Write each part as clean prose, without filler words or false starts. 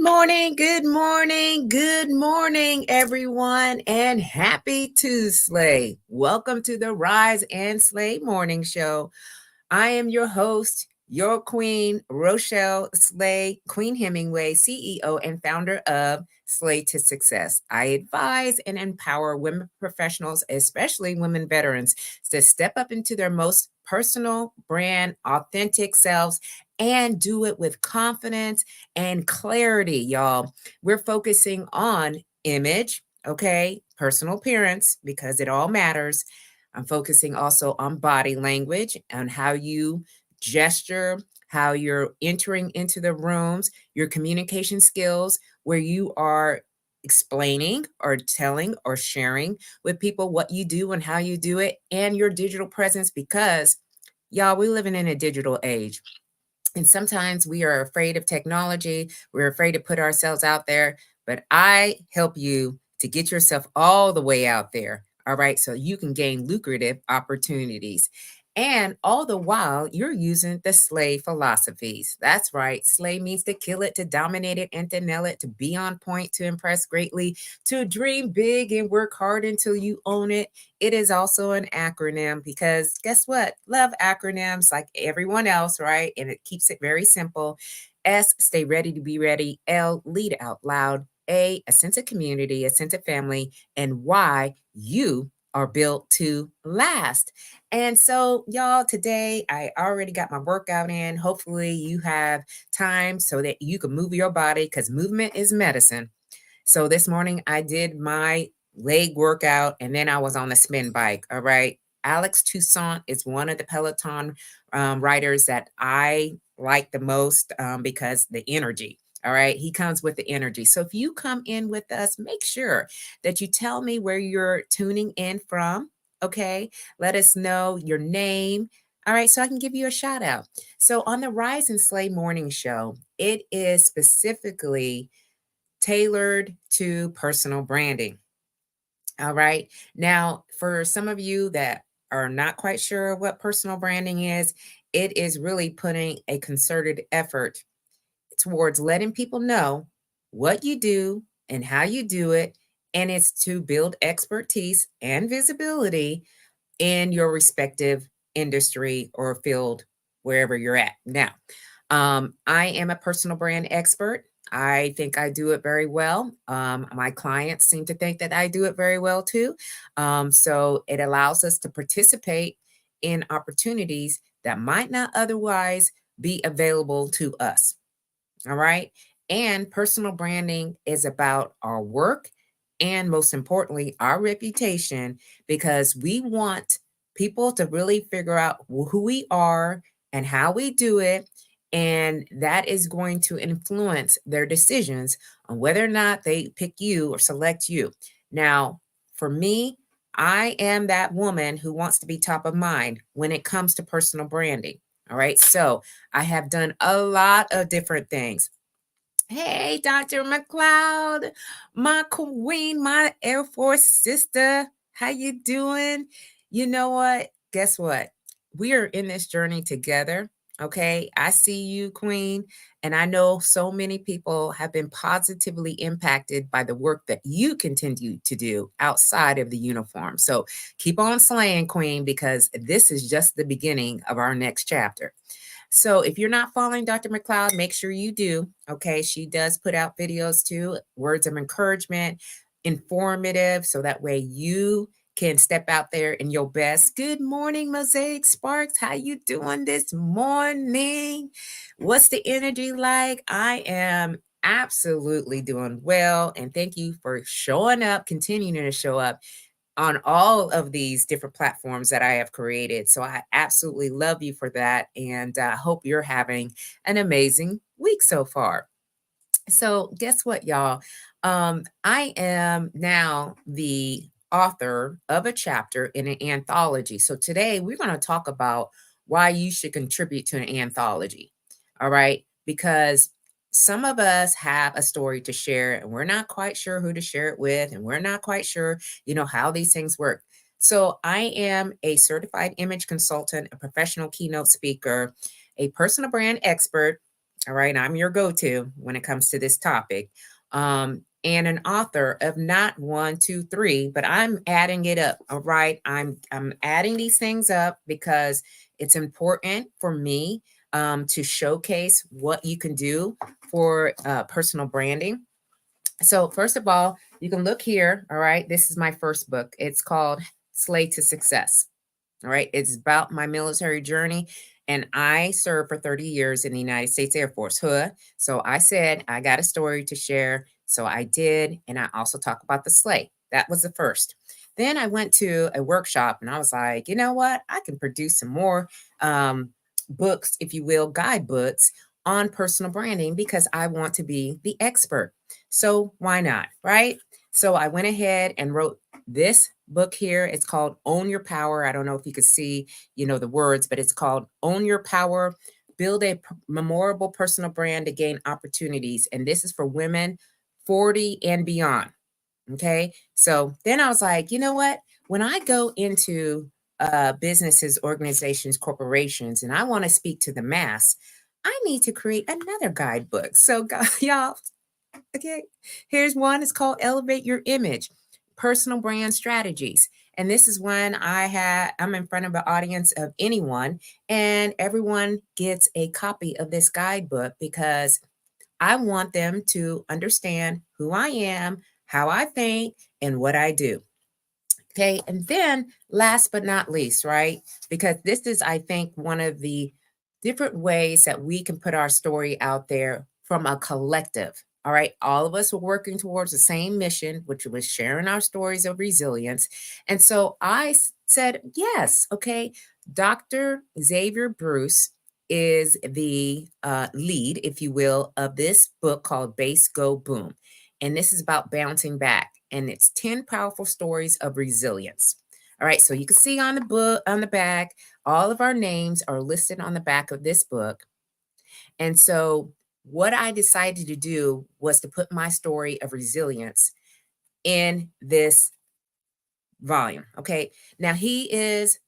good morning, everyone, and happy Tuesday. Welcome to the Rise and Slay Morning Show. I am your host, your queen, Rochelle Slay, Queen Hemingway, CEO and founder of Slay to Success. I advise and empower women professionals, especially women veterans, to step up into their most personal, brand, authentic selves and do it with confidence and clarity, y'all. We're focusing on image, okay, personal appearance, because it all matters. I'm focusing also on body language and how you gesture, how you're entering into the rooms, your communication skills, where you are explaining or telling or sharing with people what you do and how you do it, and your digital presence, because y'all, we're living in a digital age. And sometimes we are afraid of technology. We're afraid to put ourselves out there. But I help you to get yourself all the way out there. All right. So you can gain lucrative opportunities. And all the while, you're using the Slay philosophies. That's right. Slay means to kill it, to dominate it, and to nail it, to be on point, to impress greatly, to dream big and work hard until you own it. It is also an acronym because guess what? Love acronyms like everyone else, right? And it keeps it very simple. S, stay ready to be ready. L, lead out loud. A sense of community, a sense of family. And Y, you are built to last. And so, y'all, today I already got my workout in. Hopefully, you have time so that you can move your body because movement is medicine. So, this morning I did my leg workout and then I was on the spin bike. All right. Alex Toussaint is one of the Peloton riders that I like the most because the energy. All right. He comes with the energy. So if you come in with us, make sure that you tell me where you're tuning in from. Okay. Let us know your name. All right. So I can give you a shout out. So on the Rise and Slay morning show, it is specifically tailored to personal branding. All right. Now, for some of you that are not quite sure what personal branding is, it is really putting a concerted effort towards letting people know what you do and how you do it. And it's to build expertise and visibility in your respective industry or field, wherever you're at. Now, I am a personal brand expert. I think I do it very well. My clients seem to think that I do it very well too. So it allows us to participate in opportunities that might not otherwise be available to us. All right. And personal branding is about our work and, most importantly, our reputation, because we want people to really figure out who we are and how we do it. And that is going to influence their decisions on whether or not they pick you or select you. Now, for me, I am that woman who wants to be top of mind when it comes to personal branding. All right. So I have done a lot of different things. Hey, Dr. McLeod, my queen, my Air Force sister. How you doing? You know what? Guess what? We are in this journey together. Okay. I see you, queen. And I know so many people have been positively impacted by the work that you continue to do outside of the uniform. So keep on slaying, queen, because this is just the beginning of our next chapter. So if you're not following Dr. McLeod, make sure you do. Okay. She does put out videos too, words of encouragement, informative, so that way you can step out there in your best. Good morning, Mosaic Sparks. How you doing this morning? What's the energy like? I am absolutely doing well. And thank you for showing up, continuing to show up on all of these different platforms that I have created. So I absolutely love you for that. And I hope you're having an amazing week so far. So guess what, y'all? I am now the author of a chapter in an anthology. So today we're going to talk about why you should contribute to an anthology. All right. Because some of us have a story to share and we're not quite sure who to share it with. And we're not quite sure, how these things work. So I am a certified image consultant, a professional keynote speaker, a personal brand expert. All right. I'm your go to when it comes to this topic. And an author of not one, two, three, but I'm adding it up. All right. I'm adding these things up because it's important for me to showcase what you can do for personal branding. So, first of all, you can look here. All right. This is my first book. It's called Slay to Success. All right. It's about my military journey. And I served for 30 years in the United States Air Force. Huh? So I said, I got a story to share. So I did. And I also talk about the sleigh. That was the first. Then I went to a workshop and I was like, you know what? I can produce some more books, if you will, guidebooks on personal branding because I want to be the expert. So why not? Right. So I went ahead and wrote this book here. It's called Own Your Power. I don't know if you could see, the words, but it's called Own Your Power, Build a Memorable Personal Brand to Gain Opportunities. And this is for women 40 and beyond. Okay. So then I was like, you know what? When I go into businesses, organizations, corporations, and I want to speak to the mass, I need to create another guidebook. So, y'all, okay, here's one. It's called Elevate Your Image, Personal Brand Strategies. And this is when I'm in front of an audience of anyone, and everyone gets a copy of this guidebook because I want them to understand who I am, how I think, and what I do. Okay. And then last but not least, right? Because this is, I think, one of the different ways that we can put our story out there from a collective. All right. All of us were working towards the same mission, which was sharing our stories of resilience. And so I said, yes. Okay. Dr. Xavier Bruce is the lead, if you will, of this book called Base Go Boom. And this is about bouncing back. And it's 10 powerful stories of resilience. All right. So you can see on the book, on the back, all of our names are listed on the back of this book. And so what I decided to do was to put my story of resilience in this volume. Okay. Now he is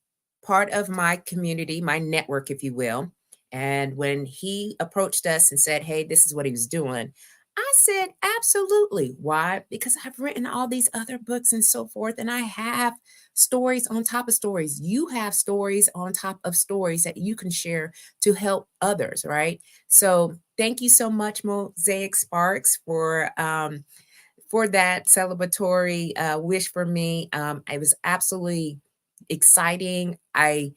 part of my community, my network, if you will. And when he approached us and said, hey, this is what he was doing, I said, absolutely. Why? Because I've written all these other books and so forth, and I have stories on top of stories. You have stories on top of stories that you can share to help others, right? So thank you so much, Mosaic Sparks, for that celebratory wish for me. It was absolutely exciting. I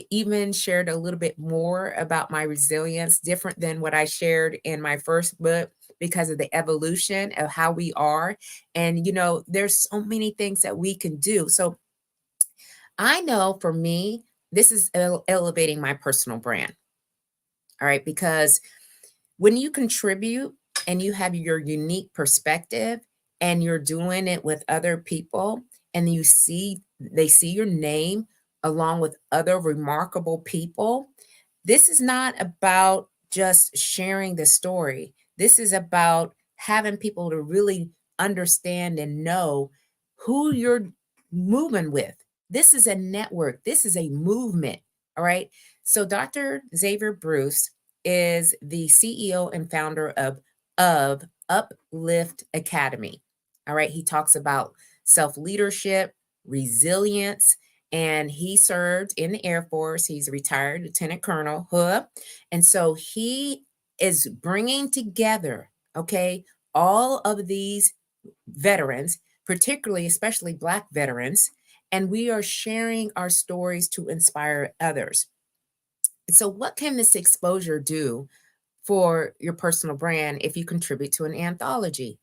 even shared a little bit more about my resilience, different than what I shared in my first book because of the evolution of how we are. And, there's so many things that we can do. So I know for me, this is elevating my personal brand. All right. Because when you contribute and you have your unique perspective and you're doing it with other people and they see your name along with other remarkable people, this is not about just sharing the story. This is about having people to really understand and know who you're moving with. This is a network. This is a movement. All right. So Dr. Xavier Bruce is the CEO and founder of Uplift Academy. All right. He talks about self-leadership, resilience, and he served in the Air Force. He's a retired lieutenant colonel, and so he is bringing together, okay, all of these veterans, particularly, especially Black veterans, and we are sharing our stories to inspire others. So, what can this exposure do for your personal brand if you contribute to an anthology?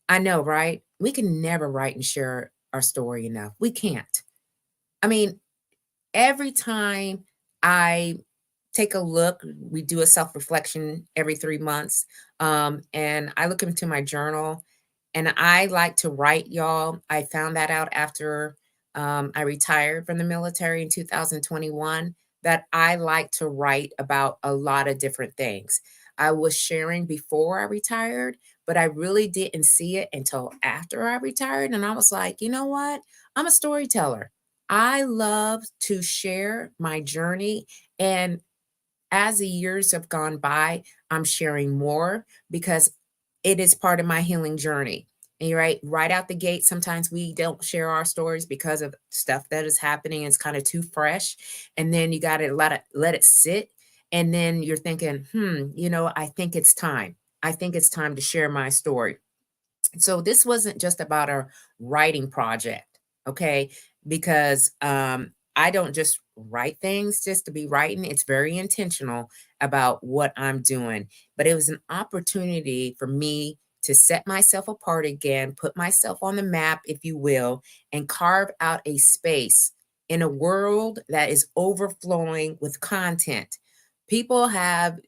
I know, right? We can never write and share our story enough. We can't. I mean, every time I take a look, we do a self reflection every 3 months. And I look into my journal and I like to write, y'all. I found that out after I retired from the military in 2021 that I like to write about a lot of different things. I was sharing before I retired, but I really didn't see it until after I retired. And I was like, you know what? I'm a storyteller. I love to share my journey. And as the years have gone by, I'm sharing more because it is part of my healing journey. And you're right out the gate, sometimes we don't share our stories because of stuff that is happening. It's kind of too fresh. And then you got to let it sit. And then you're thinking, I think it's time. I think it's time to share my story. So this wasn't just about a writing project, okay? Because I don't just write things just to be writing. It's very intentional about what I'm doing. But it was an opportunity for me to set myself apart again, put myself on the map, if you will, and carve out a space in a world that is overflowing with content. People have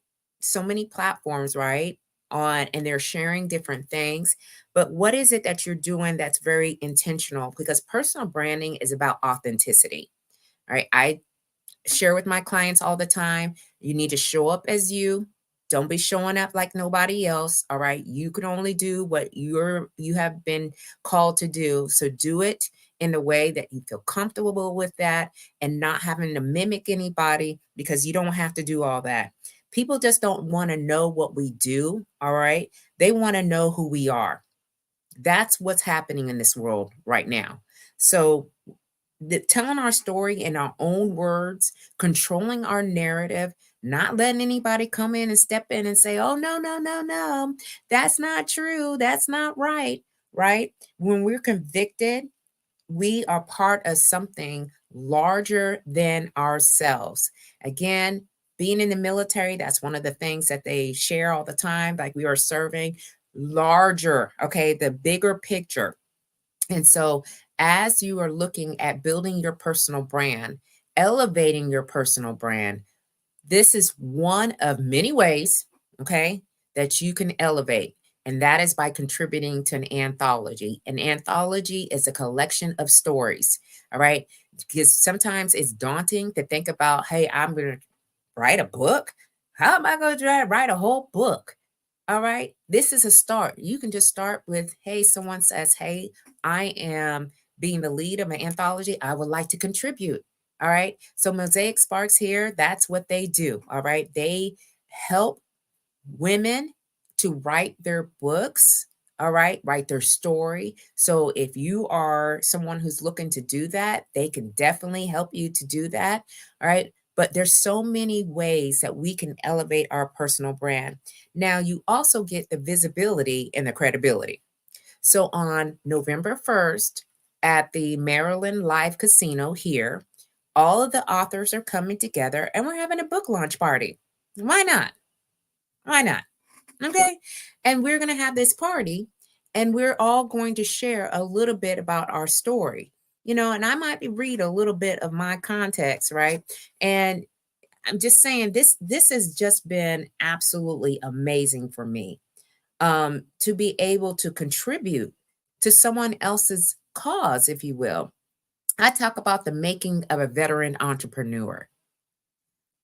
so many platforms, right? On and they're sharing different things, but what is it that you're doing that's very intentional? Because personal branding is about authenticity. All right, I share with my clients all the time, you need to show up as you. Don't be showing up like nobody else. All right, you can only do what you have been called to do, so do it in a way that you feel comfortable with that, and not having to mimic anybody, because you don't have to do all that. People just don't want to know what we do. All right, they want to know who we are. That's what's happening in this world right now. So telling our story in our own words, controlling our narrative, not letting anybody come in and step in and say, oh, no, no, no, no, that's not true. That's not right. Right. When we're convicted, we are part of something larger than ourselves. Again, being in the military, that's one of the things that they share all the time. Like, we are serving larger, okay, the bigger picture. And so, as you are looking at building your personal brand, elevating your personal brand, this is one of many ways, okay, that you can elevate. And that is by contributing to an anthology. An anthology is a collection of stories, all right? Because sometimes it's daunting to think about, hey, I'm going to write a book. How am I going to try to write a whole book? All right. This is a start. You can just start with, hey, someone says, hey, I am being the lead of an anthology. I would like to contribute. All right. So Mosaic Sparks here, that's what they do. All right. They help women to write their books. All right. Write their story. So if you are someone who's looking to do that, they can definitely help you to do that. All right. But there's so many ways that we can elevate our personal brand. Now, you also get the visibility and the credibility. So on November 1st at the Maryland Live Casino here, all of the authors are coming together and we're having a book launch party. Why not? Why not? Okay. And we're going to have this party and we're all going to share a little bit about our story, and I might read a little bit of my context, right? And I'm just saying, this has just been absolutely amazing for me, to be able to contribute to someone else's cause, if you will. I talk about the making of a veteran entrepreneur.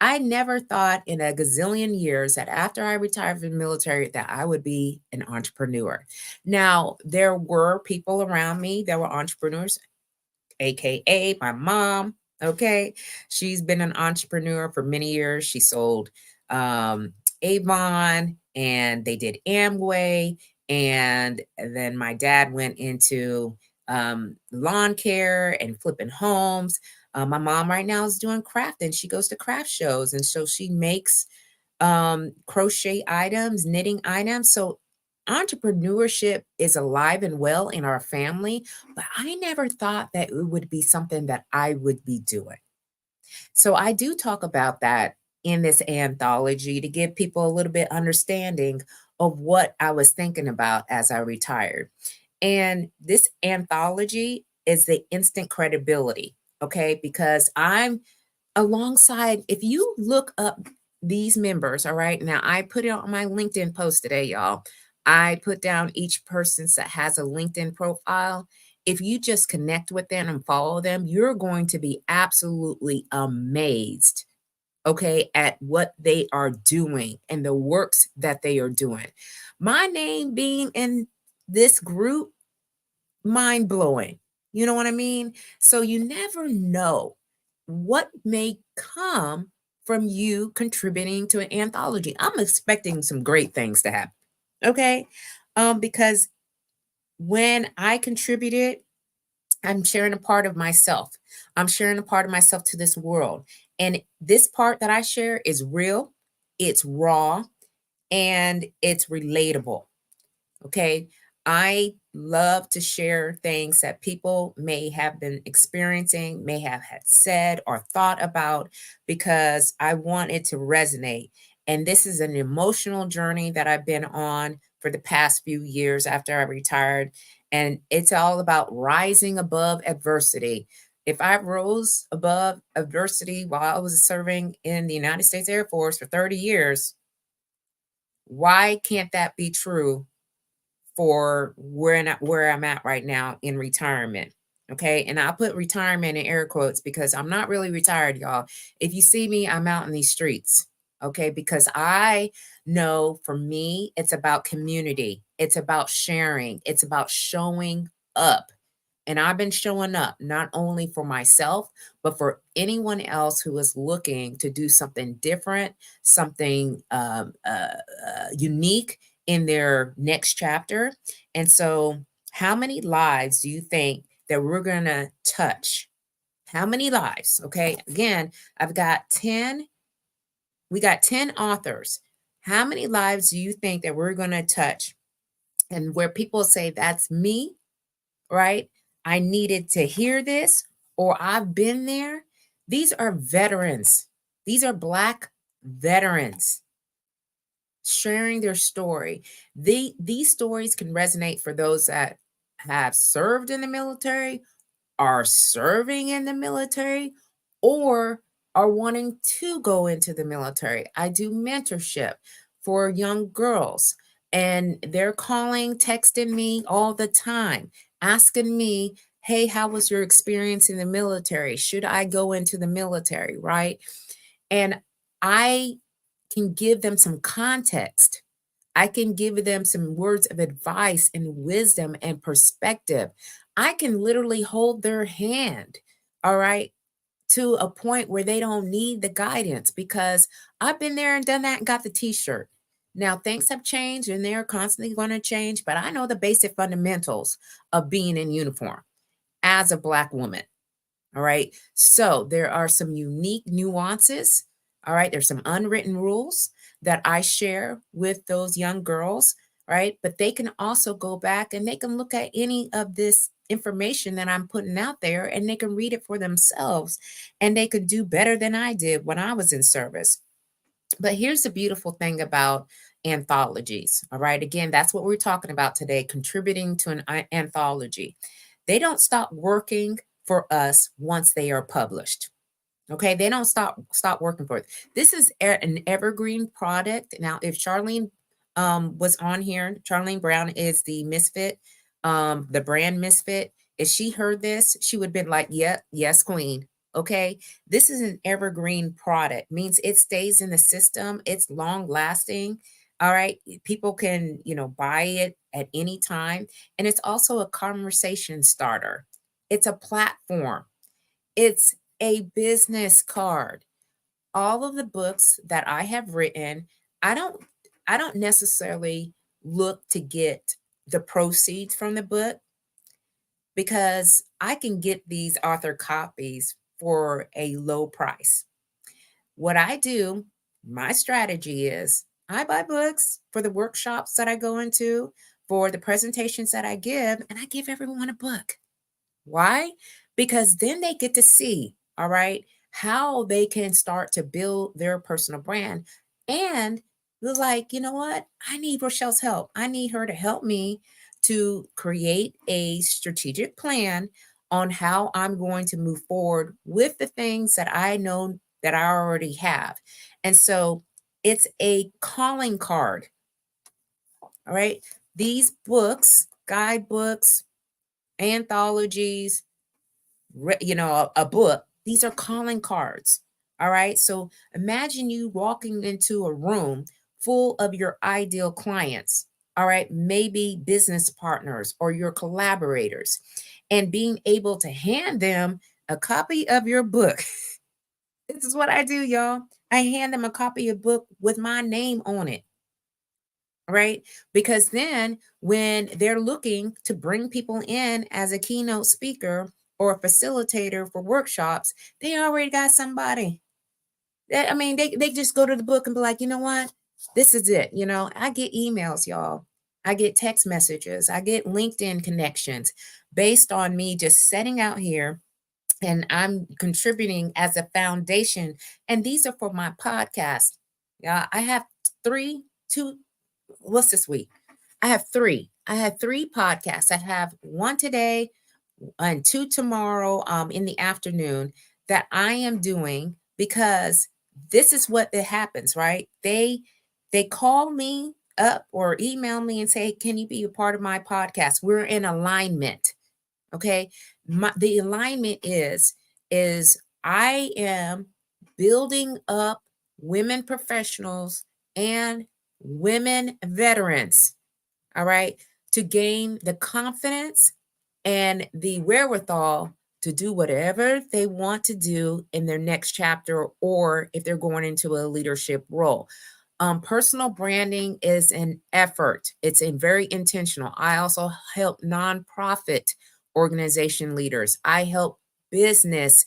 I never thought in a gazillion years that after I retired from the military that I would be an entrepreneur. Now, there were people around me that were entrepreneurs, AKA my mom. Okay. She's been an entrepreneur for many years. She sold Avon, and they did Amway. And then my dad went into lawn care and flipping homes. My mom right now is doing craft, and she goes to craft shows. And so she makes crochet items, knitting items. So entrepreneurship is alive and well in our family, but I never thought that it would be something that I would be doing. So I do talk about that in this anthology to give people a little bit understanding of what I was thinking about as I retired. And this anthology is the instant credibility, okay? Because I'm alongside, if you look up these members, all right, now I put it on my LinkedIn post today, y'all. I put down each person that has a LinkedIn profile. If you just connect with them and follow them, you're going to be absolutely amazed, okay, at what they are doing and the works that they are doing. My name being in this group, mind blowing. You know what I mean? So you never know what may come from you contributing to an anthology. I'm expecting some great things to happen. Okay. Because when I contributed, I'm sharing a part of myself. I'm sharing a part of myself to this world. And this part that I share is real, it's raw, and it's relatable. Okay. I love to share things that people may have been experiencing, may have had said or thought about, because I want it to resonate. And this is an emotional journey that I've been on for the past few years after I retired. And it's all about rising above adversity. If I rose above adversity while I was serving in the United States Air Force for 30 years, why can't that be true for where I'm at right now in retirement? Okay. And I put retirement in air quotes because I'm not really retired, y'all. If you see me, I'm out in these streets. Okay. Because I know for me, it's about community, it's about sharing, it's about showing up. And I've been showing up not only for myself, but for anyone else who is looking to do something different, something unique in their next chapter. And so, how many lives do you think that we're going to touch? How many lives? Okay. Again, I've got 10, we got 10 authors. How many lives do you think that we're going to touch? And where people say, that's me, right? I needed to hear this, or I've been there. These are veterans. These are Black veterans sharing their story. These stories can resonate for those that have served in the military, are serving in the military, or are wanting to go into the military. I do mentorship for young girls, and they're calling, texting me all the time, asking me, hey, how was your experience in the military? Should I go into the military? Right. And I can give them some context. I can give them some words of advice and wisdom and perspective. I can literally hold their hand, all right, to a point where they don't need the guidance, because I've been there and done that and got the t-shirt. Now, things have changed and they're constantly going to change, but I know the basic fundamentals of being in uniform as a Black woman. All right. So there are some unique nuances. All right. There's some unwritten rules that I share with those young girls. Right. But they can also go back and they can look at any of this information that I'm putting out there, and they can read it for themselves, and they could do better than I did when I was in service. But here's the beautiful thing about anthologies. All right. Again, that's what we're talking about today, contributing to an anthology. They don't stop working for us once they are published. Okay, they don't stop working for it. This is an evergreen product. Now, if Charlene was on here, Charlene Brown is the misfit, the brand misfit. If she heard this, she would have been like, "Yeah, yes, queen." Okay, this is an evergreen product. Means it stays in the system. It's long lasting. All right, people can buy it at any time, and it's also a conversation starter. It's a platform. It's a business card. All of the books that I have written, I don't I don't necessarily look to get the proceeds from the book, because I can get these author copies for a low price. What I do, my strategy is I buy books for the workshops that I go into, for the presentations that I give, and I give everyone a book. Why? Because then they get to see, all right, how they can start to build their personal brand. And they're like, you know what? I need Rochelle's help. I need her to help me to create a strategic plan on how I'm going to move forward with the things that I know that I already have. And so it's a calling card. All right. These books, guidebooks, anthologies, a book, these are calling cards. All right. So imagine you walking into a room full of your ideal clients. All right. Maybe business partners or your collaborators, and being able to hand them a copy of your book. This is what I do, y'all. I hand them a copy of book with my name on it, right? Because then when they're looking to bring people in as a keynote speaker or a facilitator for workshops, they already got somebody. I mean, they just go to the book and be like, you know what? This is it. I get emails, y'all. I get text messages. I get LinkedIn connections based on me just setting out here, and I'm contributing as a foundation. And these are for my podcast. Yeah, I have two. What's this week? I have three. I have three podcasts. I have one today and two tomorrow in the afternoon that I am doing because this is what it happens, right? They call me up or email me and say, "Can you be a part of my podcast?" We're in alignment. Okay. The alignment is I am building up women professionals and women veterans, all right, to gain the confidence and the wherewithal to do whatever they want to do in their next chapter, or if they're going into a leadership role. Personal branding is an effort. It's a very intentional. I also help nonprofit organization leaders. I help business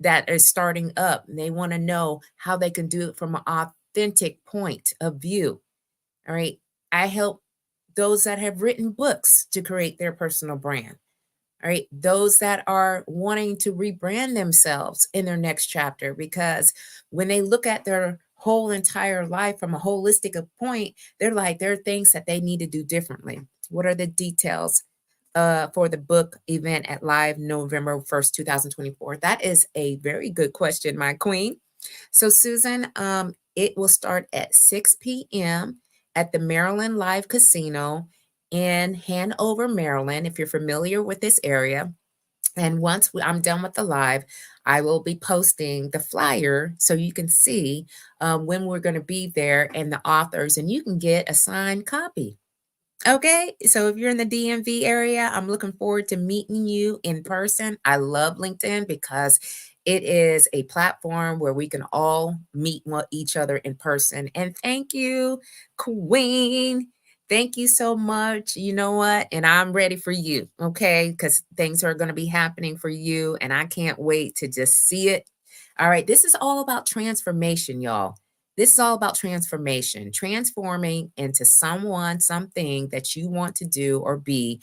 that is starting up. And they want to know how they can do it from an authentic point of view. All right. I help those that have written books to create their personal brand. All right. Those that are wanting to rebrand themselves in their next chapter, because when they look at their whole entire life from a holistic point, they're like, there are things that they need to do differently. What are the details for the book event at Live November 1st, 2024? That is a very good question, my queen. So, Susan, it will start at 6 p.m. at the Maryland Live Casino in Hanover, Maryland, if you're familiar with this area. And once I'm done with the live, I will be posting the flyer so you can see when we're going to be there and the authors, and you can get a signed copy. Okay, so if you're in the DMV area, I'm looking forward to meeting you in person. I love LinkedIn because it is a platform where we can all meet each other in person. And thank you, Queen. Thank you so much. You know what? And I'm ready for you, okay? Because things are going to be happening for you, and I can't wait to just see it. All right, this is all about transformation, y'all. This is all about transformation, transforming into someone, something that you want to do or be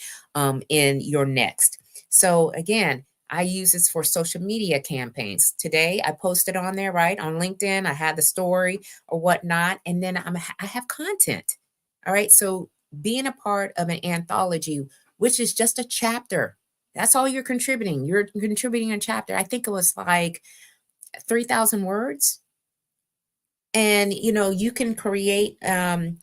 in your next. So, again, I use this for social media campaigns. Today, I posted on there, right? On LinkedIn, I had the story or whatnot, and then I have content. All right. So, being a part of an anthology, which is just a chapter, that's all you're contributing. You're contributing a chapter. I think it was like 3,000 words, and you can create a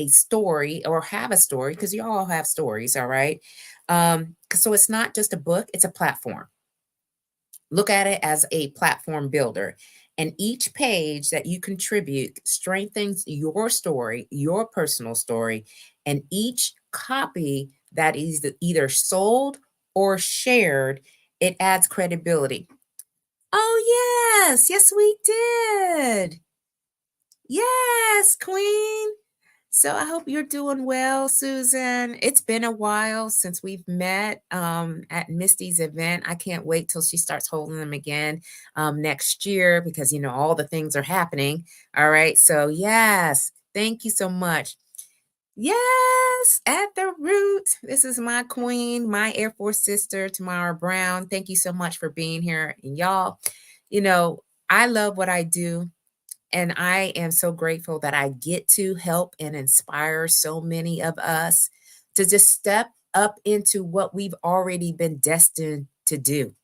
story, or have a story, because you all have stories, all right. So it's not just a book, it's a platform. Look at it as a platform builder, and each page that you contribute strengthens your story, your personal story, and each copy that is either sold or shared, it adds credibility. Oh, yes. Yes, we did. Yes, Queen. So I hope you're doing well, Susan. It's been a while since we've met at Misty's event. I can't wait till she starts holding them again next year, because, all the things are happening. All right. So, yes, thank you so much. Yes, at the root. This is my queen, my Air Force sister, Tamara Brown. Thank you so much for being here. And y'all, I love what I do. And I am so grateful that I get to help and inspire so many of us to just step up into what we've already been destined to do.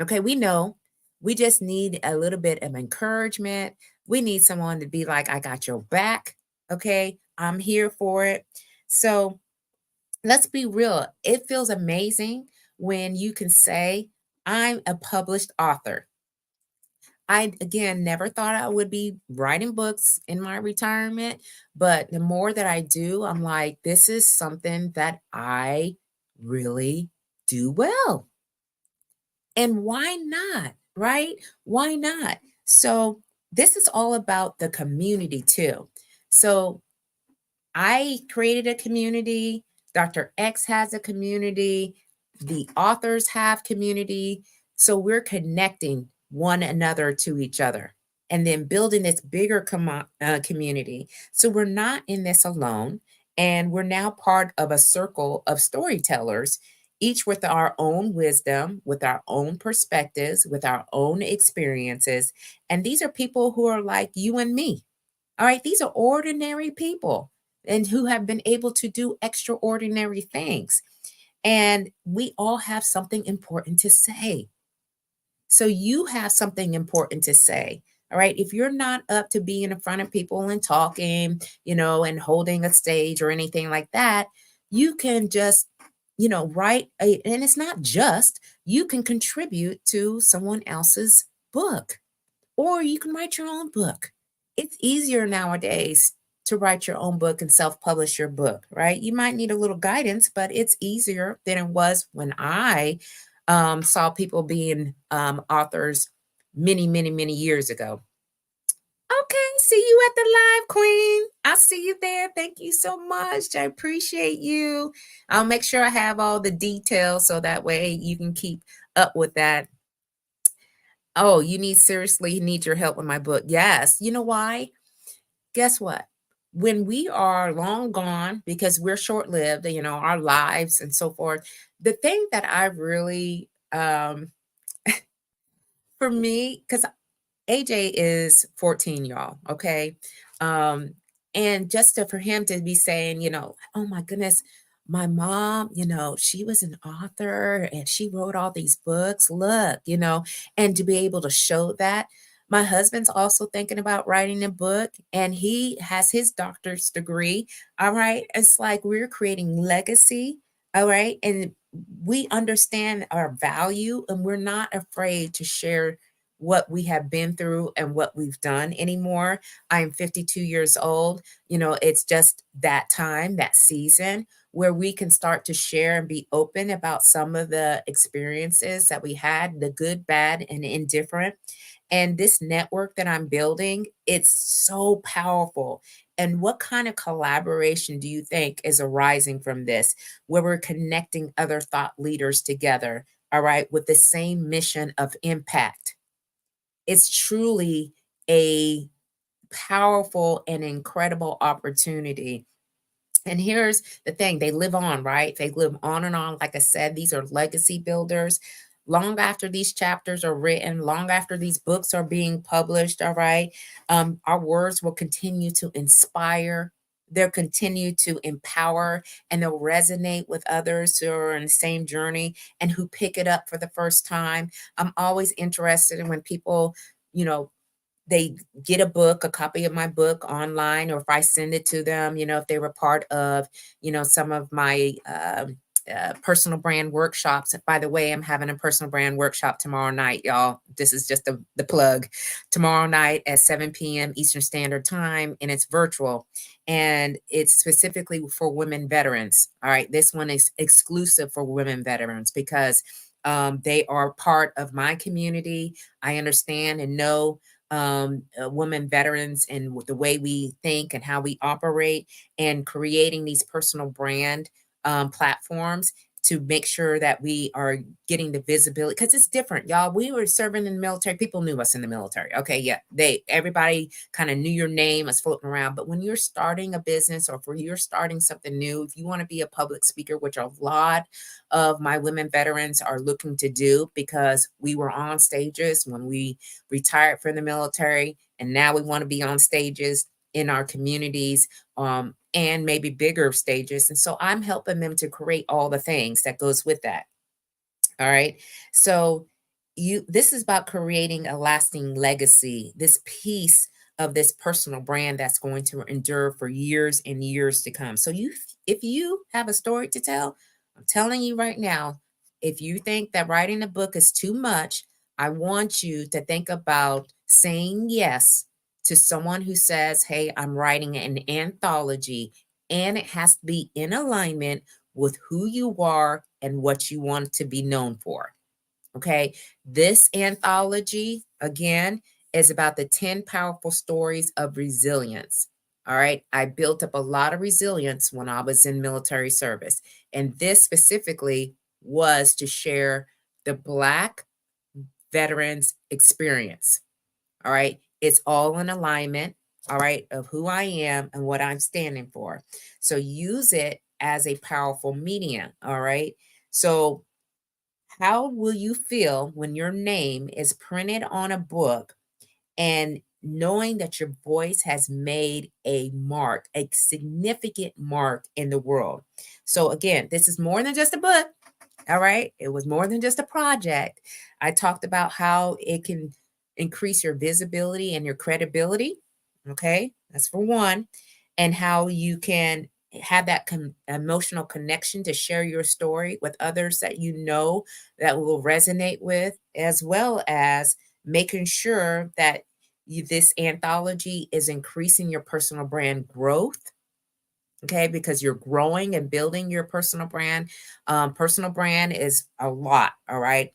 Okay, we know we just need a little bit of encouragement. We need someone to be like, I got your back. Okay, I'm here for it. So let's be real. It feels amazing when you can say, I'm a published author. I, again, never thought I would be writing books in my retirement, but the more that I do, I'm like, this is something that I really do well. And why not? Right? Why not? So this is all about the community too. So I created a community. Dr. X has a community. The authors have community. So we're connecting one another to each other and then building this bigger community. So we're not in this alone. And we're now part of a circle of storytellers, each with our own wisdom, with our own perspectives, with our own experiences. And these are people who are like you and me. All right, these are ordinary people and who have been able to do extraordinary things. And we all have something important to say. So you have something important to say. All right. If you're not up to being in front of people and talking, and holding a stage or anything like that, you can just, write and it's not just, you can contribute to someone else's book, or you can write your own book. It's easier nowadays to write your own book and self-publish your book, right? You might need a little guidance, but it's easier than it was when I saw people being authors many, many, many years ago. Okay, see you at the live, Queen. I'll see you there. Thank you so much. I appreciate you. I'll make sure I have all the details so that way you can keep up with that. Oh, you need your help with my book. Yes. You know why? Guess what? When we are long gone, because we're short lived, our lives and so forth, the thing that I really, for me, because AJ is 14, y'all. Okay. Um, and just for him to be saying, oh my goodness, my mom, she was an author and she wrote all these books. Look, and to be able to show that. My husband's also thinking about writing a book and he has his doctor's degree. All right. It's like we're creating legacy. All right. And we understand our value and we're not afraid to share what we have been through and what we've done anymore. I'm 52 years old. It's just that time, that season where we can start to share and be open about some of the experiences that we had, the good, bad, and indifferent. And this network that I'm building, it's so powerful. And what kind of collaboration do you think is arising from this, where we're connecting other thought leaders together, all right, with the same mission of impact? It's truly a powerful and incredible opportunity. And here's the thing, they live on, right? They live on and on. Like I said, these are legacy builders. Long after these chapters are written, long after these books are being published, all right, our words will continue to inspire. They'll continue to empower and they'll resonate with others who are in the same journey and who pick it up for the first time. I'm always interested in when people, you know, they get a book, a copy of my book online, or if I send it to them, if they were part of, some of my personal brand workshops. By the way, I'm having a personal brand workshop tomorrow night, y'all. This is just the plug. Tomorrow night at 7 p.m. Eastern Standard Time, and it's virtual. And it's specifically for women veterans. All right. This one is exclusive for women veterans because they are part of my community. I understand and know women veterans and the way we think and how we operate, and creating these personal brand platforms to make sure that we are getting the visibility, because it's different, y'all. We were serving in the military. People knew us in the military. Okay, yeah, everybody kind of knew your name was floating around. But when you're starting a business, or if you're starting something new, if you want to be a public speaker, which a lot of my women veterans are looking to do, because we were on stages when we retired from the military, and now we want to be on stages in our communities, and maybe bigger stages. And so I'm helping them to create all the things that goes with that. All right. So this is about creating a lasting legacy, this piece of this personal brand that's going to endure for years and years to come. So if you have a story to tell, I'm telling you right now, if you think that writing a book is too much, I want you to think about saying yes to someone who says, hey, I'm writing an anthology, and it has to be in alignment with who you are and what you want to be known for. Okay. This anthology, again, is about the 10 powerful stories of resilience. All right. I built up a lot of resilience when I was in military service. And this specifically was to share the Black veterans experience. All right. It's all in alignment, all right, of who I am and what I'm standing for. So use it as a powerful medium. All right. So, how will you feel when your name is printed on a book and knowing that your voice has made a mark, a significant mark in the world? So, again, this is more than just a book. All right. It was more than just a project. I talked about how it can increase your visibility and your credibility. Okay. That's for one. And how you can have that emotional connection to share your story with others that you know that will resonate with, as well as making sure that this anthology is increasing your personal brand growth. Okay, because you're growing and building your personal brand. Personal brand is a lot. All right.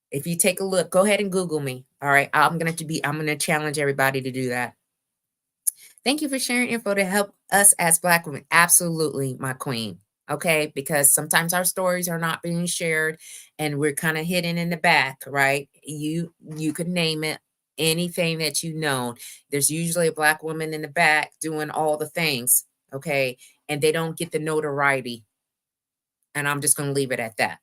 If you take a look, go ahead and Google me. All right. I'm gonna challenge everybody to do that. Thank you for sharing info to help us as Black women. Absolutely, my queen. Okay, because sometimes our stories are not being shared and we're kind of hidden in the back, right? You could name it anything that you know. There's usually a Black woman in the back doing all the things, okay? And they don't get the notoriety. And I'm just going to leave it at that.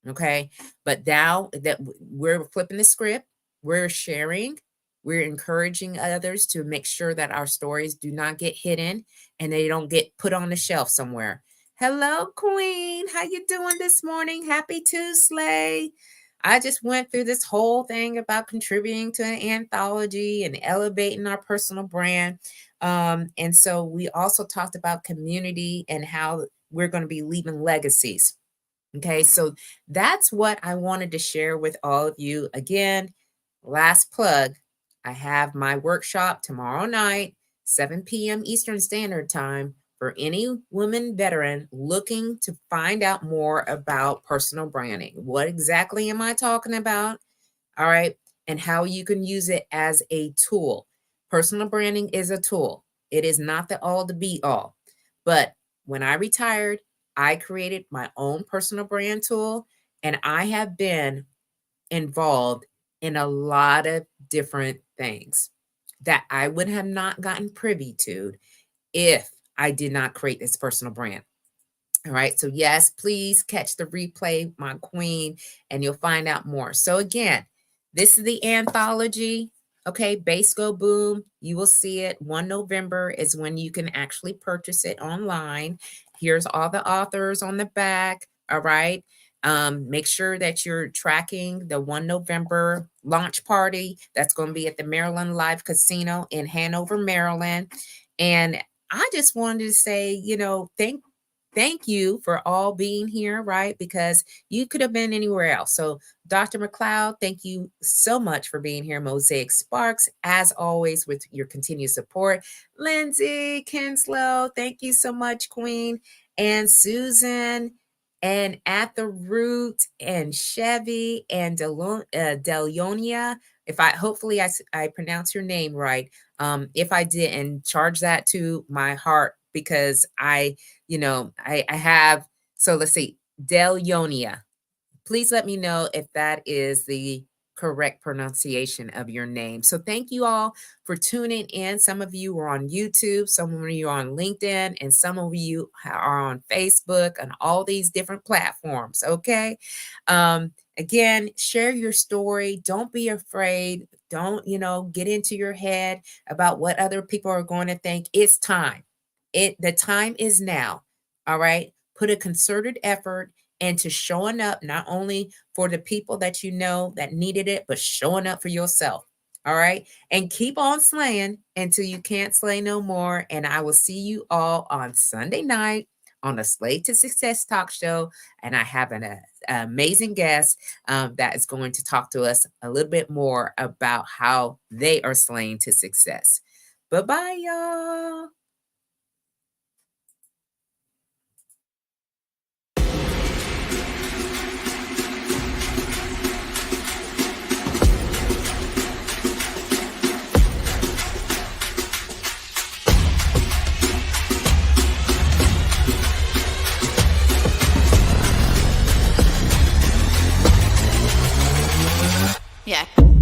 Okay. But now that we're flipping the script, we're sharing, we're encouraging others to make sure that our stories do not get hidden and they don't get put on the shelf somewhere. Hello, Queen. How you doing this morning? Happy Tuesday. I just went through this whole thing about contributing to an anthology and elevating our personal brand. And so we also talked about community and how we're going to be leaving legacies. Okay, so that's what I wanted to share with all of you. Again, last plug, I have my workshop tomorrow night, 7 p.m. Eastern Standard Time, for any woman veteran looking to find out more about personal branding. What exactly am I talking about? All right, and how you can use it as a tool. Personal branding is a tool. It is not the all to be all. But when I retired, I created my own personal brand tool, and I have been involved in a lot of different things that I would have not gotten privy to if I did not create this personal brand. All right. So, yes, please catch the replay, my queen, and you'll find out more. So, again, this is the anthology. Okay. Base Go Boom. You will see it. 1 November is when you can actually purchase it online. Here's all the authors on the back. All right. Make sure that you're tracking the 1 November launch party. That's going to be at the Maryland Live Casino in Hanover, Maryland. And I just wanted to say, thank you for all being here, right? Because you could have been anywhere else. So, Dr. McLeod, thank you so much for being here. Mosaic Sparks, as always, with your continued support. Lindsay Kinslow, thank you so much, Queen. And Susan, and At the Root, and Chevy, and Delionia. Hopefully I pronounce your name right. If I didn't, charge that to my heart, because I have, so let's see, Delionia. Please let me know if that is the correct pronunciation of your name. So thank you all for tuning in. Some of you are on YouTube, some of you are on LinkedIn, and some of you are on Facebook and all these different platforms. Okay. Again, share your story. Don't be afraid. Don't, get into your head about what other people are going to think. It's time. The time is now. All right. Put a concerted effort into showing up, not only for the people that you know that needed it, but showing up for yourself. All right. And keep on slaying until you can't slay no more. And I will see you all on Sunday night on the Slay to Success talk show. And I have an amazing guest that is going to talk to us a little bit more about how they are slaying to success. Bye-bye, y'all. Yeah.